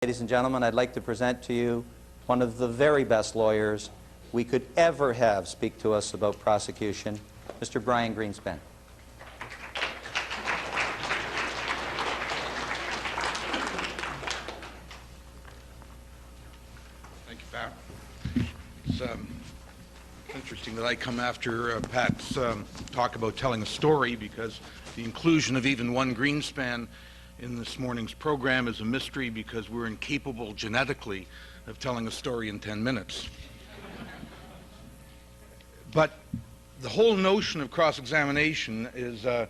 Ladies and gentlemen, I'd like to present to you one of the very best lawyers we could ever have speak to us about prosecution, Mr. Brian Greenspan. Thank you, Pat. It's interesting that I come after Pat's talk about telling a story, because the inclusion of even one Greenspan in this morning's program is a mystery, because we're incapable genetically of telling a story in 10 minutes. But the whole notion of cross-examination is, and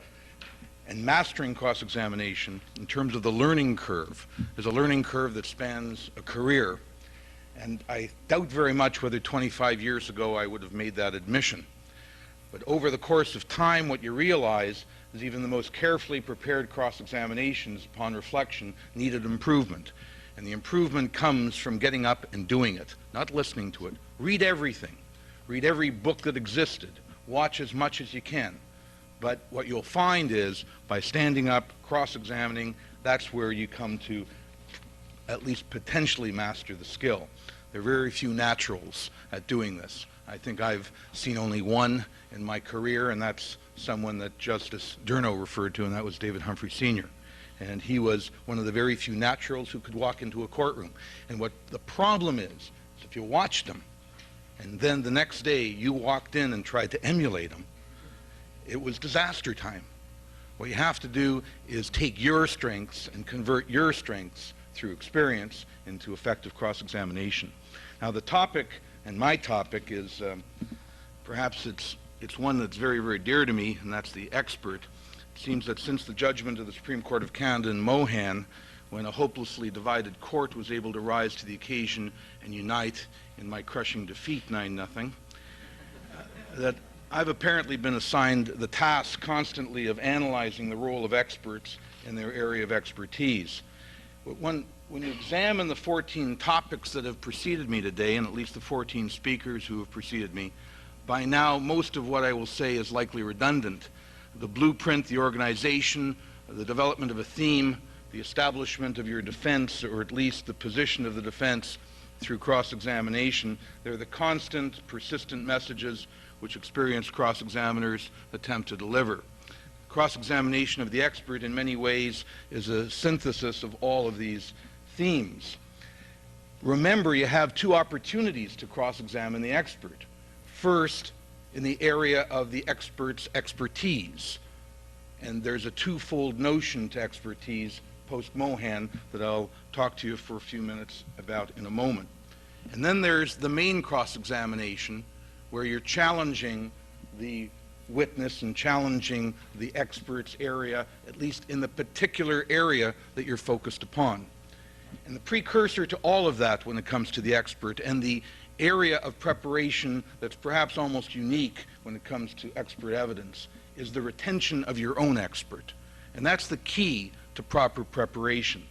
mastering cross-examination in terms of the learning curve, is a learning curve that spans a career. And I doubt very much whether 25 years ago I would have made that admission. But over the course of time, what you realize is even the most carefully prepared cross-examinations, upon reflection, needed improvement. And the improvement comes from getting up and doing it, not listening to it. Read everything. Read every book that existed. Watch as much as you can. But what you'll find is, by standing up, cross-examining, that's where you come to at least potentially master the skill. There are very few naturals at doing this. I think I've seen only one in my career, and that's someone that Justice Durno referred to, and that was David Humphrey Sr. And he was one of the very few naturals who could walk into a courtroom. And what the problem is if you watched him, and then the next day you walked in and tried to emulate him, it was disaster time. What you have to do is take your strengths and convert your strengths through experience into effective cross-examination. Now, the topic, and my topic, is perhaps it's one that's very, very dear to me, and that's the expert. It seems that since the judgment of the Supreme Court of Canada in Mohan, when a hopelessly divided court was able to rise to the occasion and unite in my crushing defeat 9-0, that I've apparently been assigned the task constantly of analyzing the role of experts in their area of expertise. But when you examine the 14 topics that have preceded me today, and at least the 14 speakers who have preceded me, by now most of what I will say is likely redundant. The blueprint, the organization, the development of a theme, the establishment of your defense, or at least the position of the defense through cross-examination, they're the constant, persistent messages which experienced cross-examiners attempt to deliver. Cross-examination of the expert in many ways is a synthesis of all of these themes. Remember, you have two opportunities to cross-examine the expert. First, in the area of the expert's expertise. And there's a twofold notion to expertise post-Mohan that I'll talk to you for a few minutes about in a moment. And then there's the main cross-examination, where you're challenging the witness and challenging the expert's area, at least in the particular area that you're focused upon. And the precursor to all of that when it comes to the expert, and the area of preparation that's perhaps almost unique when it comes to expert evidence, is the retention of your own expert. And that's the key to proper preparation.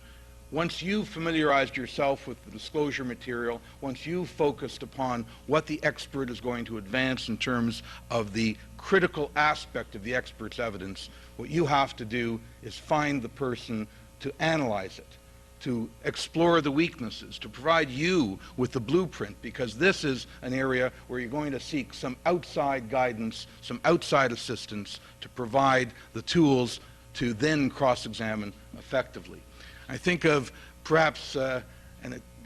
Once you've familiarized yourself with the disclosure material, once you've focused upon what the expert is going to advance in terms of the critical aspect of the expert's evidence, what you have to do is find the person to analyze it, to explore the weaknesses, to provide you with the blueprint, because this is an area where you're going to seek some outside guidance, some outside assistance to provide the tools to then cross-examine effectively. I think of perhaps,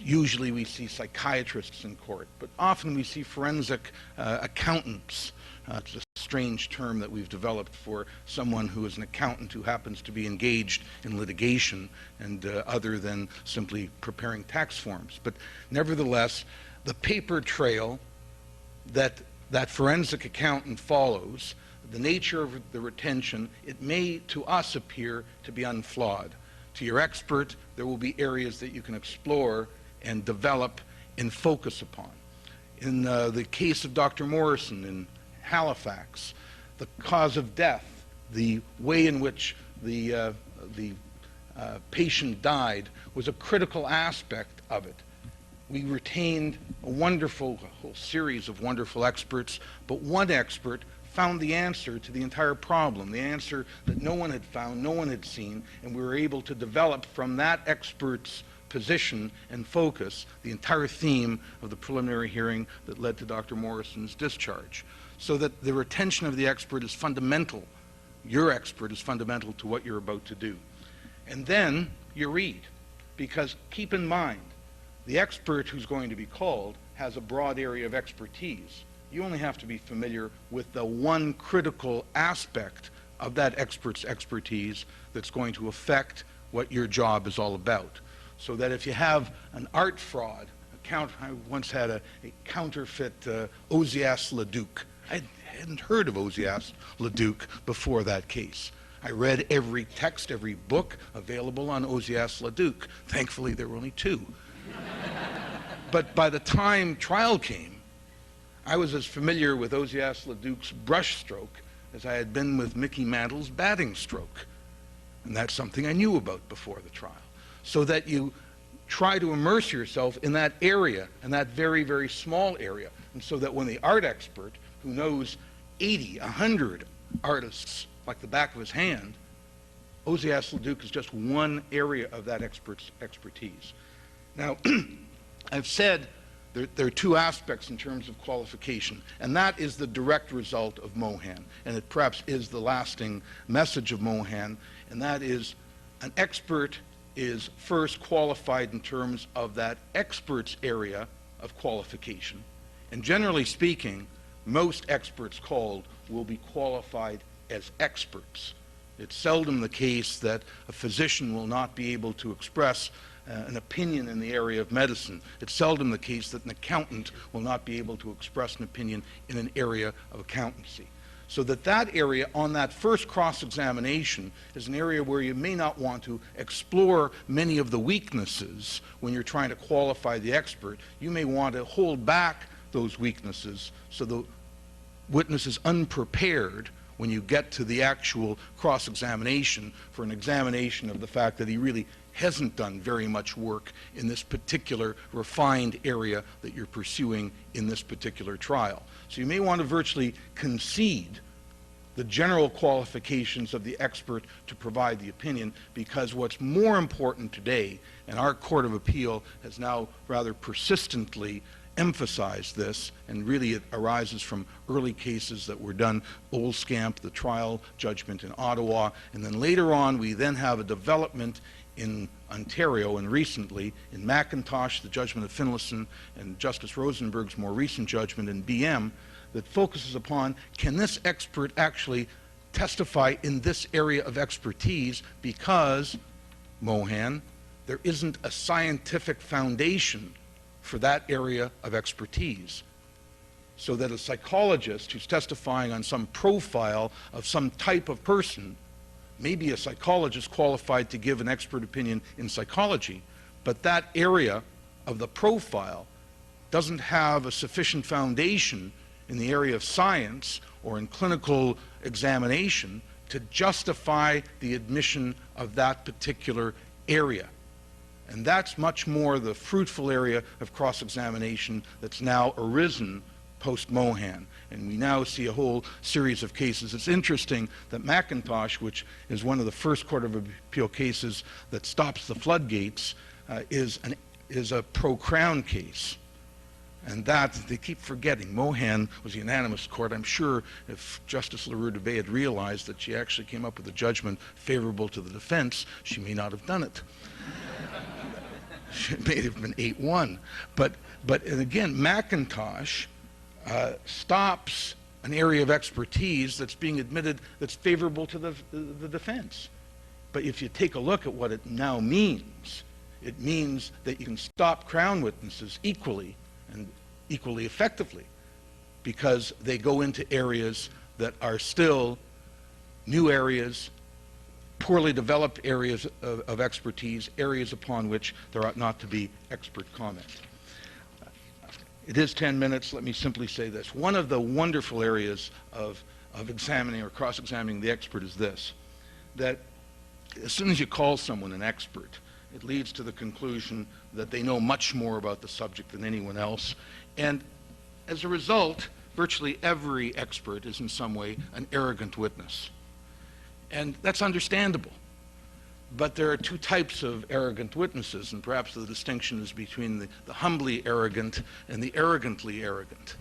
usually we see psychiatrists in court, but often we see forensic accountants. It's a strange term that we've developed for someone who is an accountant who happens to be engaged in litigation and other than simply preparing tax forms. But nevertheless, the paper trail that that forensic accountant follows, the nature of the retention, it may to us appear to be unflawed. To your expert, there will be areas that you can explore and develop and focus upon. In the case of Dr. Morrison in Halifax, the cause of death, the way in which the patient died was a critical aspect of it. We retained a whole series of wonderful experts, but one expert found the answer to the entire problem, the answer that no one had found, no one had seen, and we were able to develop from that expert's position and focus the entire theme of the preliminary hearing that led to Dr. Morrison's discharge, so that the retention of the expert is fundamental. Your expert is fundamental to what you're about to do. And then you read, because keep in mind, the expert who's going to be called has a broad area of expertise. You only have to be familiar with the one critical aspect of that expert's expertise that's going to affect what your job is all about. So that if you have an art fraud, I once had a counterfeit Ozias Leduc. I hadn't heard of Ozias Leduc before that case. I read every text, every book available on Ozias Leduc. Thankfully, there were only 2. But by the time trial came, I was as familiar with Ozias Leduc's brushstroke as I had been with Mickey Mantle's batting stroke. And that's something I knew about before the trial. So that you try to immerse yourself in that area, and that very, very small area. And so that when the art expert, who knows 80, 100 artists like the back of his hand, Ozias Leduc is just one area of that expert's expertise. Now, I've said there are 2 aspects in terms of qualification, and that is the direct result of Mohan, and it perhaps is the lasting message of Mohan, and that is an expert is first qualified in terms of that expert's area of qualification. And generally speaking, most experts called will be qualified as experts. It's seldom the case that a physician will not be able to express an opinion in the area of medicine. It's seldom the case that an accountant will not be able to express an opinion in an area of accountancy. So that area on that first cross-examination is an area where you may not want to explore many of the weaknesses when you're trying to qualify the expert. You may want to hold back those weaknesses so the witness is unprepared when you get to the actual cross-examination for an examination of the fact that he really hasn't done very much work in this particular refined area that you're pursuing in this particular trial. So you may want to virtually concede the general qualifications of the expert to provide the opinion, because what's more important today, and our Court of Appeal has now rather persistently emphasized this, and really it arises from early cases that were done, Olskamp, the trial judgment in Ottawa, and then later on we then have a development in Ontario, and recently in McIntosh, the judgment of Finlayson, and Justice Rosenberg's more recent judgment in BM, that focuses upon, can this expert actually testify in this area of expertise, because, Mohan, there isn't a scientific foundation for that area of expertise. So that a psychologist who's testifying on some profile of some type of person may be a psychologist qualified to give an expert opinion in psychology, but that area of the profile doesn't have a sufficient foundation in the area of science or in clinical examination to justify the admission of that particular area. And that's much more the fruitful area of cross-examination that's now arisen post-Mohan. And we now see a whole series of cases. It's interesting that McIntosh, which is one of the first Court of Appeal cases that stops the floodgates, is a pro-Crown case. And that, they keep forgetting, Mohan was a unanimous court. I'm sure if Justice LaRue Dubé had realized that she actually came up with a judgment favorable to the defense, she may not have done it. It may have been 8-1. But and again, McIntosh stops an area of expertise that's being admitted that's favorable to the defense. But if you take a look at what it now means, it means that you can stop Crown witnesses equally and equally effectively, because they go into areas that are still new areas, poorly developed areas of expertise, areas upon which there ought not to be expert comment. It is 10 minutes. Let me simply say this. One of the wonderful areas of examining or cross-examining the expert is this, that as soon as you call someone an expert, it leads to the conclusion that they know much more about the subject than anyone else. And as a result, virtually every expert is in some way an arrogant witness. And that's understandable. But there are two types of arrogant witnesses, and perhaps the distinction is between the humbly arrogant and the arrogantly arrogant.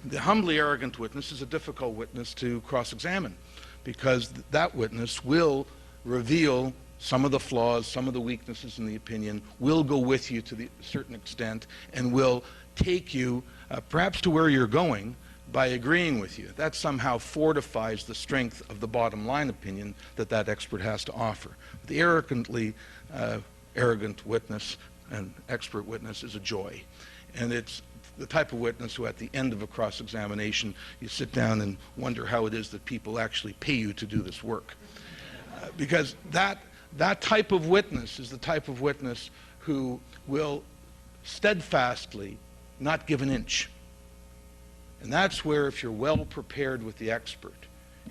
The humbly arrogant witness is a difficult witness to cross-examine, because that witness will reveal some of the flaws, some of the weaknesses in the opinion, will go with you to a certain extent, and will take you perhaps to where you're going by agreeing with you. That somehow fortifies the strength of the bottom line opinion that expert has to offer. The arrogantly arrogant witness and expert witness is a joy. And it's the type of witness who at the end of a cross-examination you sit down and wonder how it is that people actually pay you to do this work. Because that type of witness is the type of witness who will steadfastly not give an inch. And that's where, if you're well prepared with the expert,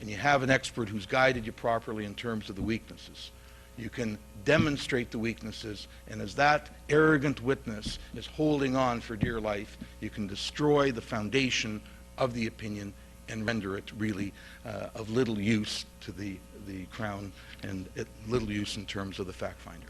and you have an expert who's guided you properly in terms of the weaknesses, you can demonstrate the weaknesses, and as that arrogant witness is holding on for dear life, you can destroy the foundation of the opinion and render it really of little use to the Crown and little use in terms of the fact finder.